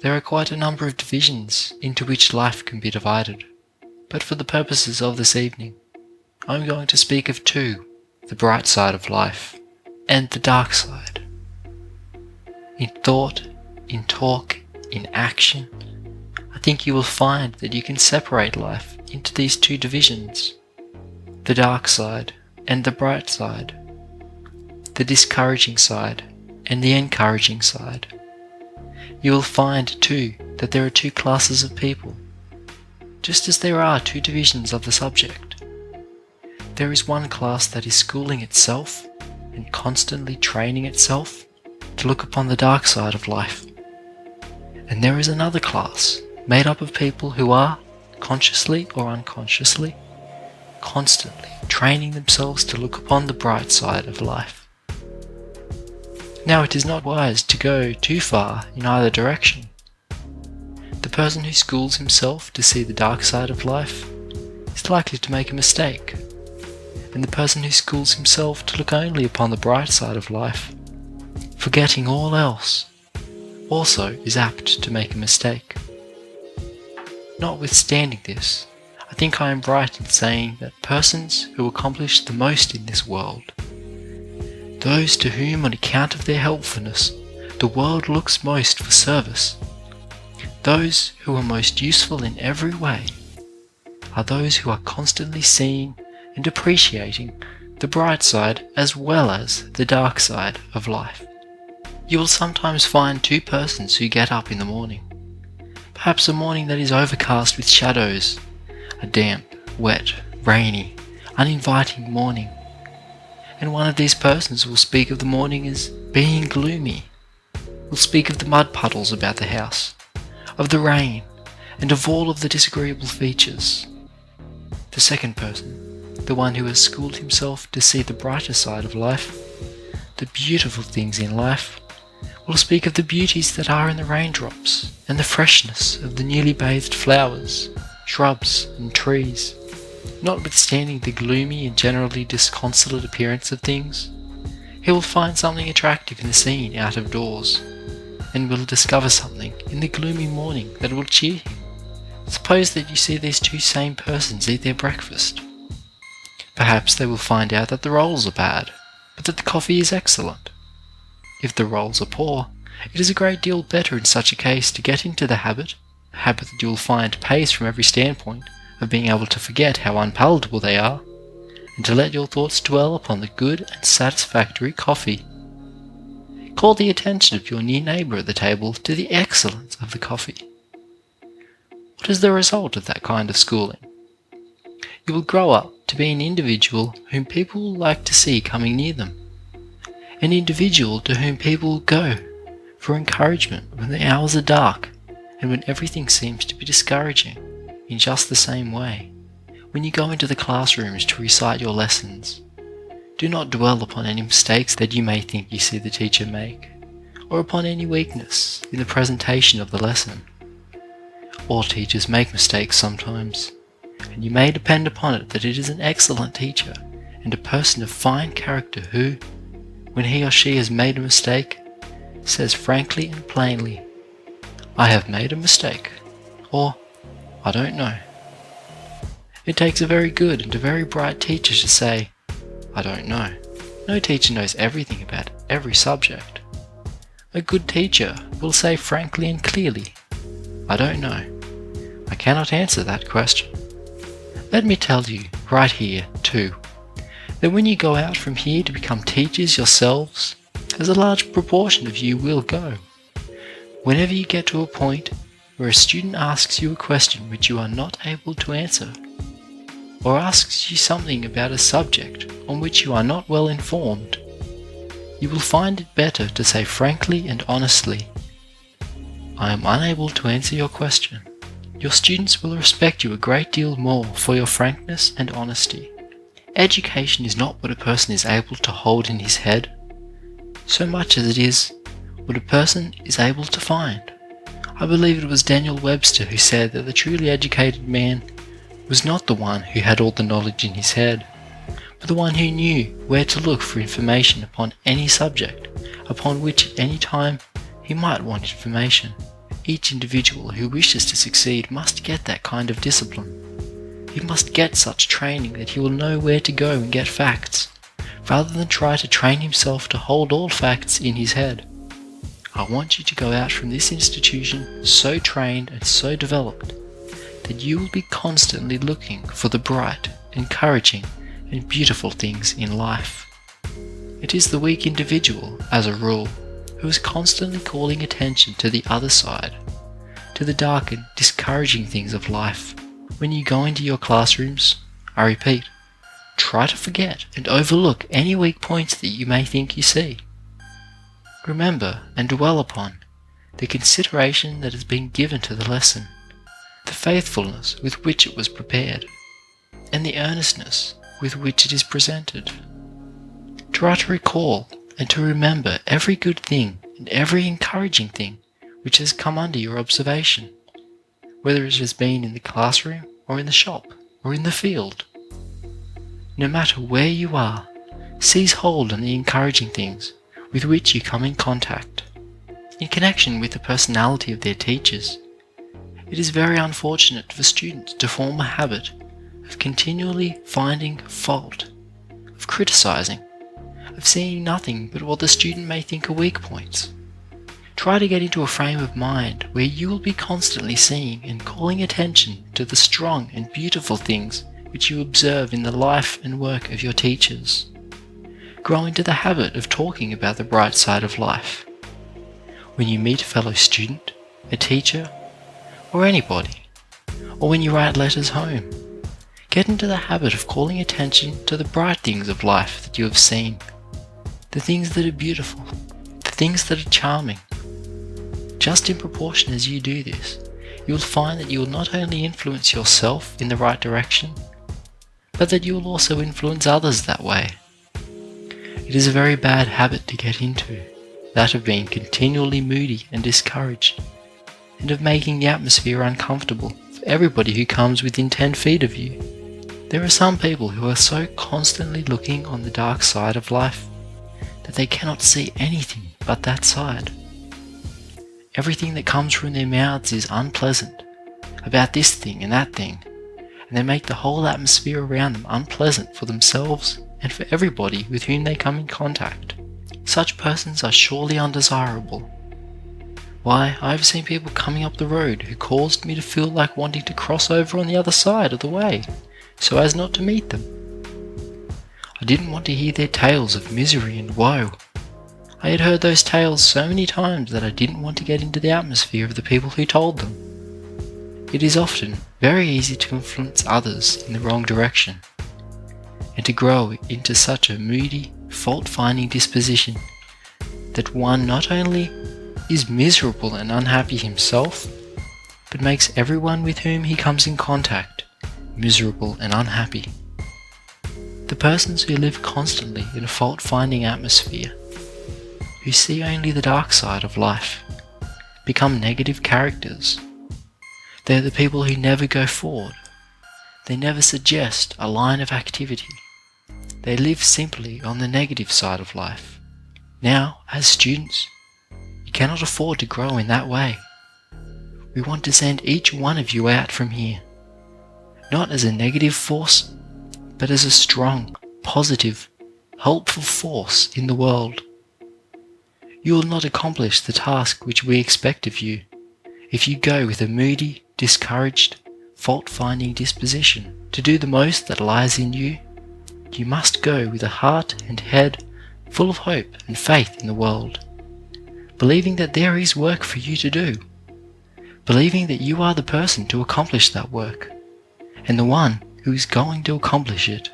There are quite a number of divisions into which life can be divided, but for the purposes of this evening, I'm going to speak of two: the bright side of life and the dark side. In thought, in talk, in action, I think you will find that you can separate life into these two divisions: the dark side and the bright side, the discouraging side and the encouraging side. You will find too that there are two classes of people, just as there are two divisions of the subject. There is one class that is schooling itself and constantly training itself to look upon the dark side of life. And there is another class made up of people who are, consciously or unconsciously, constantly training themselves to look upon the bright side of life. Now, it is not wise to go too far in either direction. The person who schools himself to see the dark side of life is likely to make a mistake, and the person who schools himself to look only upon the bright side of life, forgetting all else, also is apt to make a mistake. Notwithstanding this, I think I am right in saying that persons who accomplish the most in this world, those to whom on account of their helpfulness the world looks most for service, those who are most useful in every way, are those who are constantly seeing and appreciating the bright side as well as the dark side of life. You will sometimes find two persons who get up in the morning, perhaps a morning that is overcast with shadows, a damp, wet, rainy, uninviting morning, and one of these persons will speak of the morning as being gloomy, will speak of the mud puddles about the house, of the rain, and of all of the disagreeable features. The second person, the one who has schooled himself to see the brighter side of life, the beautiful things in life, will speak of the beauties that are in the raindrops and the freshness of the newly bathed flowers, shrubs and trees. Notwithstanding the gloomy and generally disconsolate appearance of things, he will find something attractive in the scene out of doors, and will discover something in the gloomy morning that will cheer him. Suppose that you see these two same persons eat their breakfast. Perhaps they will find out that the rolls are bad, but that the coffee is excellent. If the rolls are poor, it is a great deal better in such a case to get into the habit, a habit that you will find pays from every standpoint, of being able to forget how unpalatable they are, and to let your thoughts dwell upon the good and satisfactory coffee. Call the attention of your near neighbour at the table to the excellence of the coffee. What is the result of that kind of schooling? You will grow up to be an individual whom people will like to see coming near them, an individual to whom people will go for encouragement when the hours are dark and when everything seems to be discouraging. In just the same way, when you go into the classrooms to recite your lessons, do not dwell upon any mistakes that you may think you see the teacher make, or upon any weakness in the presentation of the lesson. All teachers make mistakes sometimes, and you may depend upon it that it is an excellent teacher and a person of fine character who, when he or she has made a mistake, says frankly and plainly, "I have made a mistake," or "I don't know." It takes a very good and a very bright teacher to say, "I don't know." No teacher knows everything about every subject. A good teacher will say frankly and clearly, "I don't know. I cannot answer that question." Let me tell you right here, too, that when you go out from here to become teachers yourselves, as a large proportion of you will go, whenever you get to a point where a student asks you a question which you are not able to answer, or asks you something about a subject on which you are not well informed, you will find it better to say frankly and honestly, "I am unable to answer your question." Your students will respect you a great deal more for your frankness and honesty. Education is not what a person is able to hold in his head, so much as it is what a person is able to find. I believe it was Daniel Webster who said that the truly educated man was not the one who had all the knowledge in his head, but the one who knew where to look for information upon any subject upon which at any time he might want information. Each individual who wishes to succeed must get that kind of discipline. He must get such training that he will know where to go and get facts, rather than try to train himself to hold all facts in his head. I want you to go out from this institution so trained and so developed that you will be constantly looking for the bright, encouraging, and beautiful things in life. It is the weak individual, as a rule, who is constantly calling attention to the other side, to the dark and discouraging things of life. When you go into your classrooms, I repeat, try to forget and overlook any weak points that you may think you see. Remember and dwell upon the consideration that has been given to the lesson, the faithfulness with which it was prepared, and the earnestness with which it is presented. Try to recall and to remember every good thing and every encouraging thing which has come under your observation, whether it has been in the classroom or in the shop or in the field. No matter where you are, seize hold on the encouraging things with which you come in contact. In connection with the personality of their teachers, it is very unfortunate for students to form a habit of continually finding fault, of criticizing, of seeing nothing but what the student may think are weak points. Try to get into a frame of mind where you will be constantly seeing and calling attention to the strong and beautiful things which you observe in the life and work of your teachers. Grow into the habit of talking about the bright side of life. When you meet a fellow student, a teacher, or anybody, or when you write letters home, get into the habit of calling attention to the bright things of life that you have seen, the things that are beautiful, the things that are charming. Just in proportion as you do this, you will find that you will not only influence yourself in the right direction, but that you will also influence others that way. It is a very bad habit to get into, that of being continually moody and discouraged, and of making the atmosphere uncomfortable for everybody who comes within 10 feet of you. There are some people who are so constantly looking on the dark side of life that they cannot see anything but that side. Everything that comes from their mouths is unpleasant, about this thing and that thing, and they make the whole atmosphere around them unpleasant for themselves and for everybody with whom they come in contact. Such persons are surely undesirable. Why, I have seen people coming up the road who caused me to feel like wanting to cross over on the other side of the way, so as not to meet them. I didn't want to hear their tales of misery and woe. I had heard those tales so many times that I didn't want to get into the atmosphere of the people who told them. It is often very easy to influence others in the wrong direction, and to grow into such a moody, fault-finding disposition that one not only is miserable and unhappy himself, but makes everyone with whom he comes in contact miserable and unhappy. The persons who live constantly in a fault-finding atmosphere, who see only the dark side of life, become negative characters. They are the people who never go forward. They never suggest a line of activity. They live simply on the negative side of life. Now, as students, you cannot afford to grow in that way. We want to send each one of you out from here, not as a negative force, but as a strong, positive, helpful force in the world. You will not accomplish the task which we expect of you if you go with a moody, discouraged, fault-finding disposition. To do the most that lies in you, you must go with a heart and head full of hope and faith in the world, believing that there is work for you to do, believing that you are the person to accomplish that work, and the one who is going to accomplish it.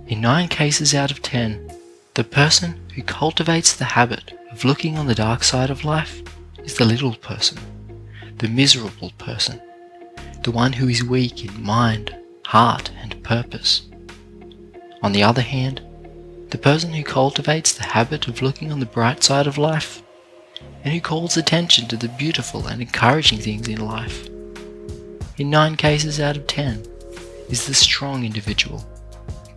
In 9 cases out of 10, the person who cultivates the habit of looking on the dark side of life is the little person, the miserable person, the one who is weak in mind, heart, and purpose. On the other hand, the person who cultivates the habit of looking on the bright side of life, and who calls attention to the beautiful and encouraging things in life, in 9 cases out of 10, is the strong individual,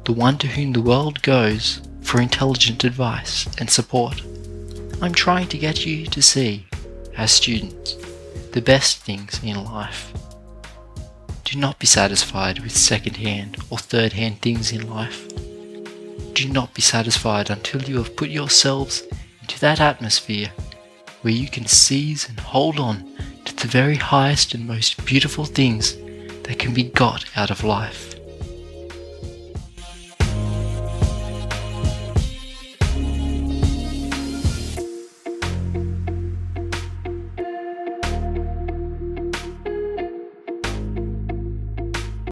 the one to whom the world goes for intelligent advice and support. I'm trying to get you to see, as students, the best things in life. Do not be satisfied with second-hand or third-hand things in life. Do not be satisfied until you have put yourselves into that atmosphere where you can seize and hold on to the very highest and most beautiful things that can be got out of life.